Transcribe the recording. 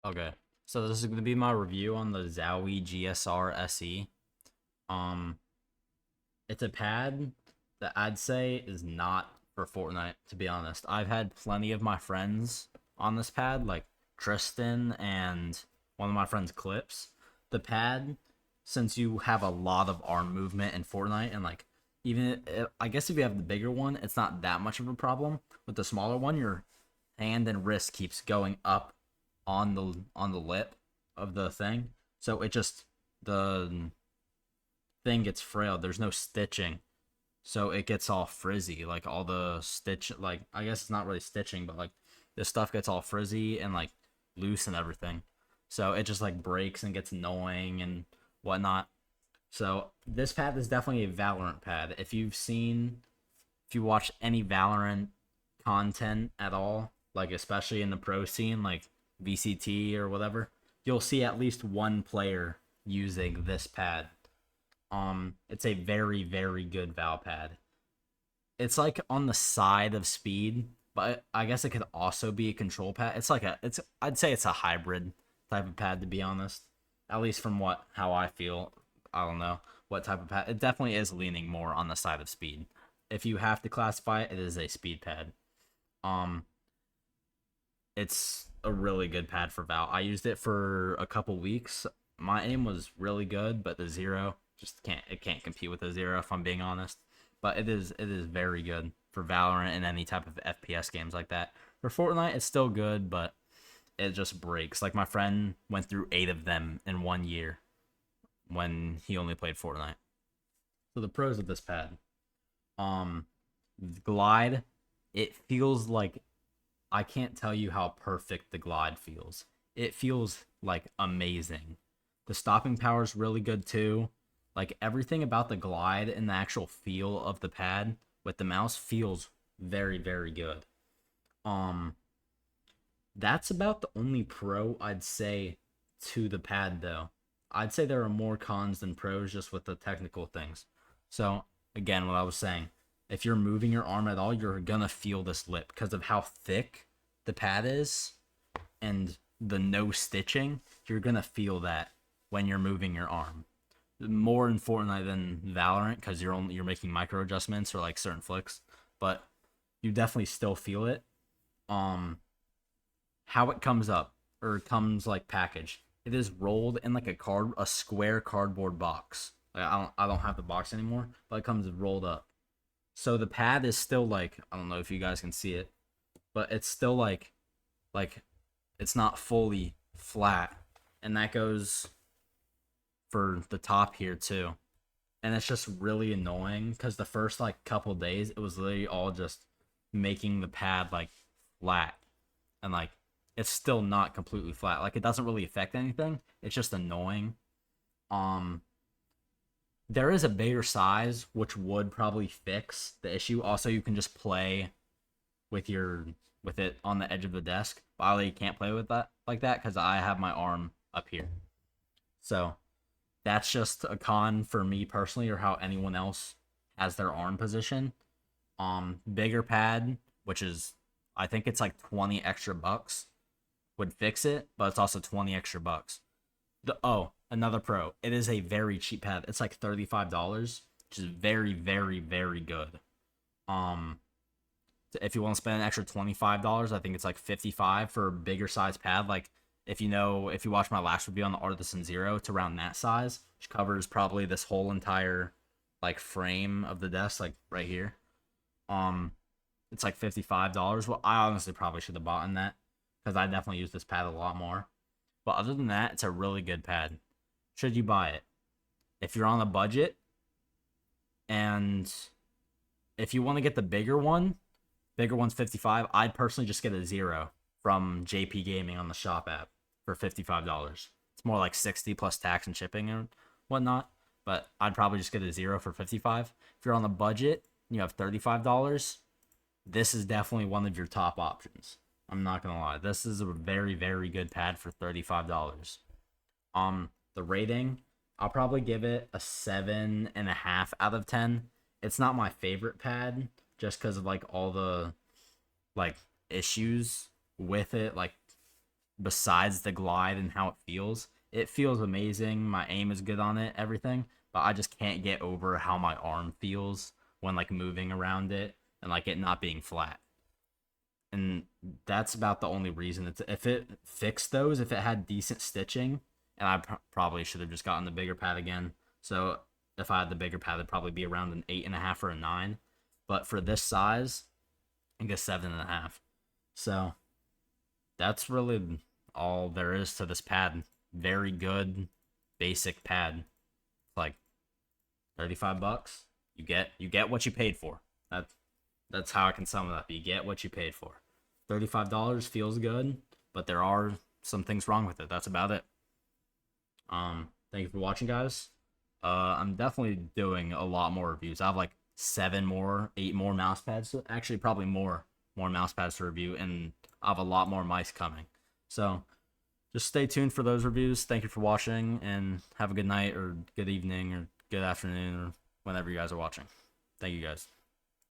Okay. So this is going to be my review on the Zowie GSR-SE. Um, it's a pad that I'd say is not for Fortnite, to be honest. I've had plenty of my friends on this pad, like Tristan and one of my friends, Clips. The pad, since you have a lot of arm movement in Fortnite, and like I guess if you have the bigger one, it's not that much of a problem. With the smaller one, your hand and wrist keeps going up on the lip of the thing, so it just the thing gets frail. There's no stitching, so it gets all frizzy. Like all the stitch, like I guess it's not really stitching, but like this stuff gets all frizzy and like loose and everything. So it just like breaks and gets annoying and whatnot. So this pad is definitely a Valorant pad. If you watch any Valorant content at all, like especially in the pro scene, like VCT or whatever, you'll see at least one player using this pad. It's a very, very good Val pad. It's like on the side of speed, but I guess it could also be a control pad. It's I'd say it's a hybrid type of pad, to be honest. At least from what how I feel. I don't know what type of pad. It definitely is leaning more on the side of speed. If you have to classify it, it is a speed pad. Um, it's a really good pad for Val. I used it for a couple weeks. My aim was really good, but the zero just can't compete with the zero if I'm being honest. But it is very good for Valorant and any type of FPS games like that. For Fortnite, it's still good, but it just breaks. Like my friend went through 8 of them in 1 year when he only played Fortnite. So the pros of this pad, um, glide. It feels like I can't tell you how perfect the glide feels. It feels like amazing. The stopping power is really good too. Like everything about the glide and the actual feel of the pad with the mouse feels very, very good. Um that's about the only pro I'd say to the pad though. I'd say there are more cons than pros just with the technical things. So, again, what I was saying, if you're moving your arm at all, you're gonna feel this lip because of how thick the pad is and the no stitching. You're gonna feel that when you're moving your arm more in Fortnite than Valorant because you're making micro adjustments or like certain flicks, but you definitely still feel it. Um, how it comes up or comes like packaged. It is rolled in like a square cardboard box. Like I don't have the box anymore, but it comes rolled up. So the pad is still like I don't know if you guys can see it, but it's still like it's not fully flat, and that goes for the top here too. And it's just really annoying because the first like couple days it was literally all just making the pad like flat and like it's still not completely flat. Like it doesn't really affect anything. It's just annoying. Um there is a bigger size which would probably fix the issue. Also, you can just play with your with it on the edge of the desk. But I really can't play with that like that cuz I have my arm up here. So, that's just a con for me personally or how anyone else has their arm position. Bigger pad, which is I think it's like 20 extra bucks would fix it, but it's also 20 extra bucks. Another pro. It is a very cheap pad. It's like $35, which is very, very, very good. Um, if you want to spend an extra $25, I think it's like 55 for a bigger size pad. Like if you watch my last review on the Artisan Zero, it's around that size, which covers probably this whole entire like frame of the desk, like right here. Um, it's like $55. Well, I honestly probably should have bought in that because I definitely use this pad a lot more. But other than that, it's a really good pad. Should you buy it? If you're on a budget and if you want to get the bigger one's 55. I'd personally just get a zero from JP Gaming on the shop app for $55. It's more like 60 plus tax and shipping and whatnot. But I'd probably just get a zero for 55. If you're on the budget, you have $35. This is definitely one of your top options. I'm not gonna lie. This is a very, very good pad for $35. The rating, I'll probably give it a 7.5 out of 10. It's not my favorite pad just because of like all the like issues with it. Like besides the glide and how it feels amazing. My aim is good on it, everything, but I just can't get over how my arm feels when like moving around it and like it not being flat. And that's about the only reason. It's if it fixed those, if it had decent stitching, and probably should have just gotten the bigger pad again. So if I had the bigger pad, it'd probably be around an 8.5 or a 9. But for this size, I guess 7.5. So that's really all there is to this pad. Very good, basic pad. Like $35. You get what you paid for. That's how I can sum it up. You get what you paid for. $35 feels good, but there are some things wrong with it. That's about it. Thank you for watching, guys. I'm definitely doing a lot more reviews. I have like 8 more mouse pads. Actually, probably more mouse pads to review, and I have a lot more mice coming. So just stay tuned for those reviews. Thank you for watching, and have a good night or good evening or good afternoon or whenever you guys are watching. Thank you, guys.